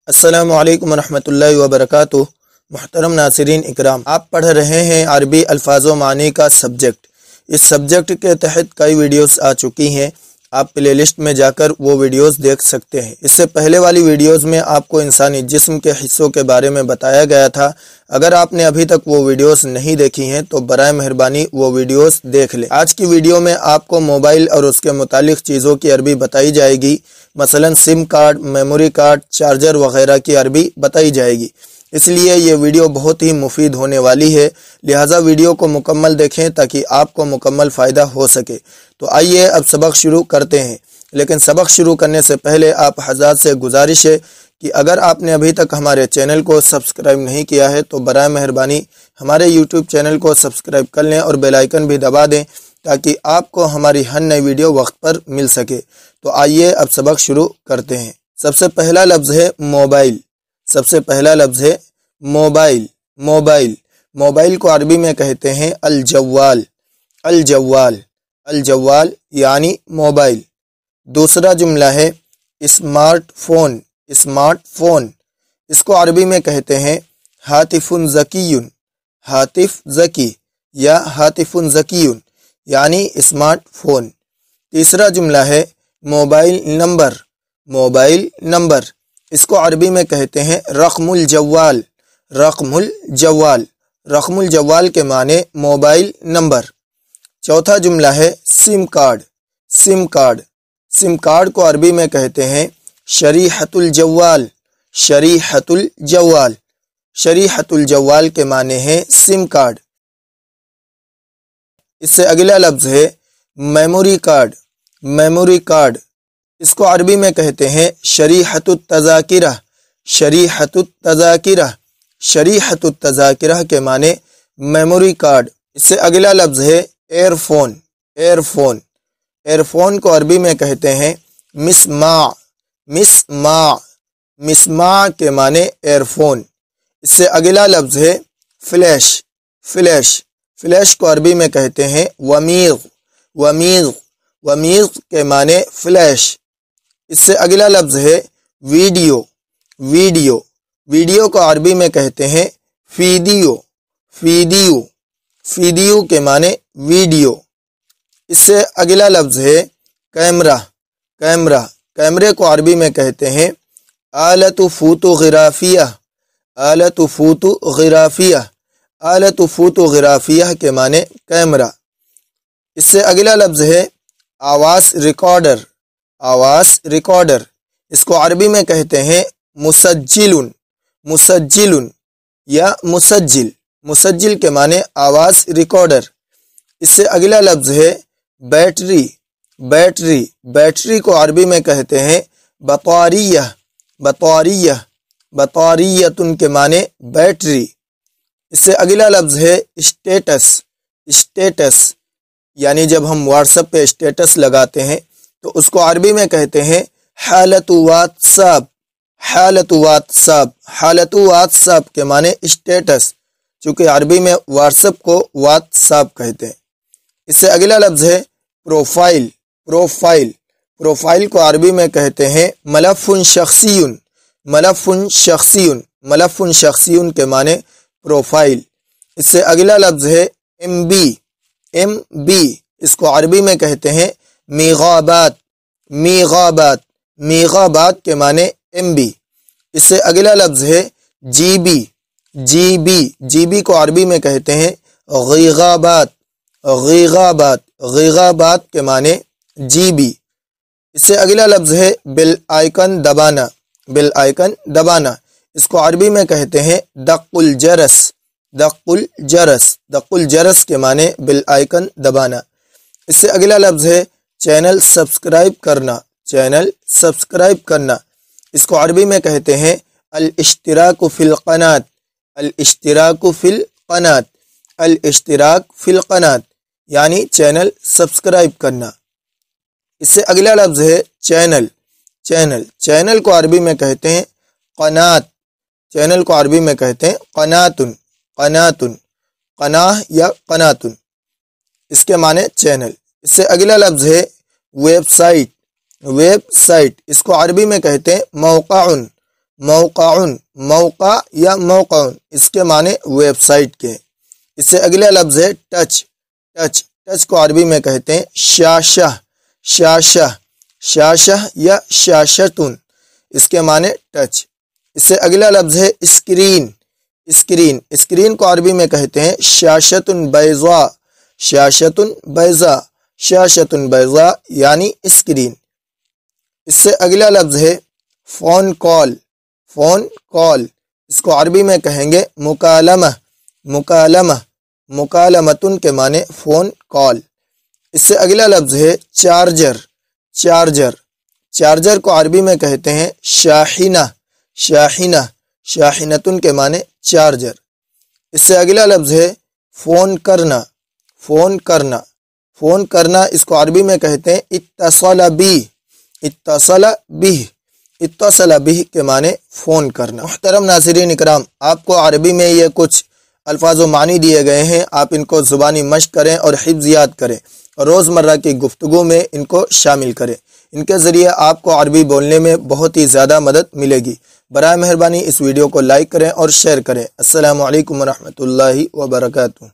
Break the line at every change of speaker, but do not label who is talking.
السلام علیکم ورحمۃ اللہ وبرکاتہ۔ محترم ناظرین اکرام، آپ پڑھ رہے ہیں عربی الفاظ و معانی کا سبجیکٹ۔ اس سبجیکٹ کے تحت کئی ویڈیوز آ چکی ہیں، آپ پلے لسٹ میں جا کر وہ ویڈیوز دیکھ سکتے ہیں۔ اس سے پہلے والی ویڈیوز میں آپ کو انسانی جسم کے حصوں کے بارے میں بتایا گیا تھا۔ اگر آپ نے ابھی تک وہ ویڈیوز نہیں دیکھی ہیں تو برائے مہربانی وہ ویڈیوز دیکھ لیں۔ آج کی ویڈیو میں آپ کو موبائل اور اس کے متعلق چیزوں کی عربی بتائی جائے گی، مثلا سم کارڈ، میموری کارڈ، چارجر وغیرہ کی عربی بتائی جائے گی۔ اس لیے یہ ویڈیو بہت ہی مفید ہونے والی ہے، لہٰذا ویڈیو کو مکمل دیکھیں تاکہ آپ کو مکمل فائدہ ہو سکے۔ تو آئیے اب سبق شروع کرتے ہیں، لیکن سبق شروع کرنے سے پہلے آپ حضرات سے گزارش ہے کہ اگر آپ نے ابھی تک ہمارے چینل کو سبسکرائب نہیں کیا ہے تو برائے مہربانی ہمارے یوٹیوب چینل کو سبسکرائب کر لیں اور بیل آئیکن بھی دبا دیں تاکہ آپ کو ہماری ہر نئی ویڈیو وقت پر مل سکے۔ تو آئیے اب سبق شروع کرتے ہیں۔ سب سے پہلا لفظ ہے موبائل۔ سب سے پہلا لفظ ہے موبائل۔ موبائل موبائل کو عربی میں کہتے ہیں الجوال۔ الجوال الجوال یعنی موبائل۔ دوسرا جملہ ہے اسمارٹ فون۔ اسمارٹ فون اس کو عربی میں کہتے ہیں ہاتف ذکی۔ ہاتف ذکی یا ہاتف ذکی یعنی اسمارٹ فون۔ تیسرا جملہ ہے موبائل نمبر۔ موبائل نمبر اس کو عربی میں کہتے ہیں رقم الجوال۔ رقم الجوال رقم الجوال کے معنی موبائل نمبر۔ چوتھا جملہ ہے سم کارڈ۔ سم کارڈ سم کارڈ کو عربی میں کہتے ہیں شریحۃ الجوال۔ شریحۃ الجوال شریحۃ الجوال کے معنی ہے سم کارڈ۔ اس سے اگلا لفظ ہے میموری کارڈ۔ میموری کارڈ اس کو عربی میں کہتے ہیں شریحۃ التذاکرہ۔ شریحۃ التذاکرہ شریحۃ التذاکرہ کے معنی میموری کارڈ۔ اس سے اگلا لفظ ہے earphone. Earphone earphone کو عربی میں کہتے ہیں مسماع۔ مسماع مسماع کے معنی ایئر فون۔ اس سے اگلا لفظ ہے فلیش۔ فلیش فلیش کو عربی میں کہتے ہیں ومیغ۔ ومیغ ومیغ کے معنی فلیش۔ اس سے اگلا لفظ ہے ویڈیو۔ ویڈیو ویڈیو کو عربی میں کہتے ہیں فیڈیو۔ فیڈیو فیڈیو کے معنی ویڈیو۔ اس سے اگلا لفظ ہے کیمرہ۔ کیمرہ کیمرے کو عربی میں کہتے ہیں آلۃ فوٹوغرافیہ۔ آلۃ فوٹوغرافیہ آلۃ فوٹوغرافیہ کے معنی کیمرہ۔ اس سے اگلا لفظ ہے آواز ریکارڈر۔ آواز ریکارڈر اس کو عربی میں کہتے ہیں مسجل۔ مسجل یا مسجل مسجل کے معنی آواز ریکارڈر۔ اس سے اگلا لفظ ہے بیٹری۔ بیٹری بیٹری کو عربی میں کہتے ہیں بطاریہ۔ بطاریہ بطاریۃ کے معنی بیٹری۔ اس سے اگلا لفظ ہے اسٹیٹس۔ اسٹیٹس یعنی جب ہم واٹس ایپ پہ اسٹیٹس لگاتے ہیں تو اس کو عربی میں کہتے ہیں حالت واٹس ایپ۔ حالت واٹس ایپ حالت واٹس ایپ کے معنی اسٹیٹس، چونکہ عربی میں واٹس ایپ کو واٹس ایپ کہتے ہیں۔ اس سے اگلا لفظ ہے پروفائل۔ پروفائل پروفائل کو عربی میں کہتے ہیں ملف شخصی۔ ملف شخصی ملف شخصی کے معنی پروفائل۔ اس سے اگلا لفظ ہے ایم بی۔ ایم بی اس کو عربی میں کہتے ہیں میغابات۔ میغابات میغابات کے معنی ایم بی۔ اس سے اگلا لفظ ہے G B. G B G B کو عربی میں کہتے ہیں غیغابات۔ غیغابات غیغابات کے معنی جی بی۔ اس سے اگلا لفظ ہے بیل آئیکن دبانا۔ بیل آئیکن دبانا اس کو عربی میں کہتے ہیں دق الجرس۔ دق الجرس دق الجرس کے معنی بیل آئیکن دبانا۔ اس سے اگلا لفظ ہے چینل سبسکرائب کرنا۔ چینل سبسکرائب کرنا اس کو عربی میں کہتے ہیں الاشتراک فی القناۃ۔ الاشتراک فی القناۃ الاشتراک فی القناۃ یعنی چینل سبسکرائب کرنا۔ اس سے اگلا لفظ ہے چینل۔ چینل چینل کو عربی میں کہتے ہیں قنات۔ چینل کو عربی میں کہتے ہیں قناتن۔ قناتن قناہ یا قناتن اس کے معنی چینل۔ اس سے اگلا لفظ ہے ویب سائٹ۔ ویب سائٹ اس کو عربی میں کہتے ہیں موقع۔ موقعن، موقع یا موقعن اس کے معنی ویب سائٹ کے۔ اس سے اگلا لفظ ہے ٹچ، ٹچ، ٹچ کو عربی میں کہتے ہیں شاشہ، شاشہ، شاشہ یا شاشتن اس کے معنی ٹچ۔ اس سے اگلا لفظ ہے اسکرین، اسکرین، اسکرین کو عربی میں کہتے ہیں شاشتن بیضاء، شاشتن بیضاء، شاشتن بیضاء یعنی اسکرین۔ اس سے اگلا لفظ ہے فون کال، فون کال اس کو عربی میں کہیں گے مکالمہ، مکالمہ، مکالمتن کے معنی فون کال۔ اس سے اگلا لفظ ہے چارجر، چارجر، چارجر کو عربی میں کہتے ہیں شاحنہ، شاحنہ، شاحنتن کے معنی چارجر۔ اس سے اگلا لفظ ہے فون کرنا، فون کرنا، فون کرنا اس کو عربی میں کہتے ہیں اتصل بی، اتصل بہ، اتصل بہ کے معنی فون کرنا۔ محترم ناظرین اکرام، آپ کو عربی میں یہ کچھ الفاظ و معنی دیے گئے ہیں، آپ ان کو زبانی مشق کریں اور حفظ یاد کریں اور روزمرہ کی گفتگو میں ان کو شامل کریں۔ ان کے ذریعے آپ کو عربی بولنے میں بہت ہی زیادہ مدد ملے گی۔ برائے مہربانی اس ویڈیو کو لائک کریں اور شیئر کریں۔ السلام علیکم ورحمۃ اللہ وبرکاتہ۔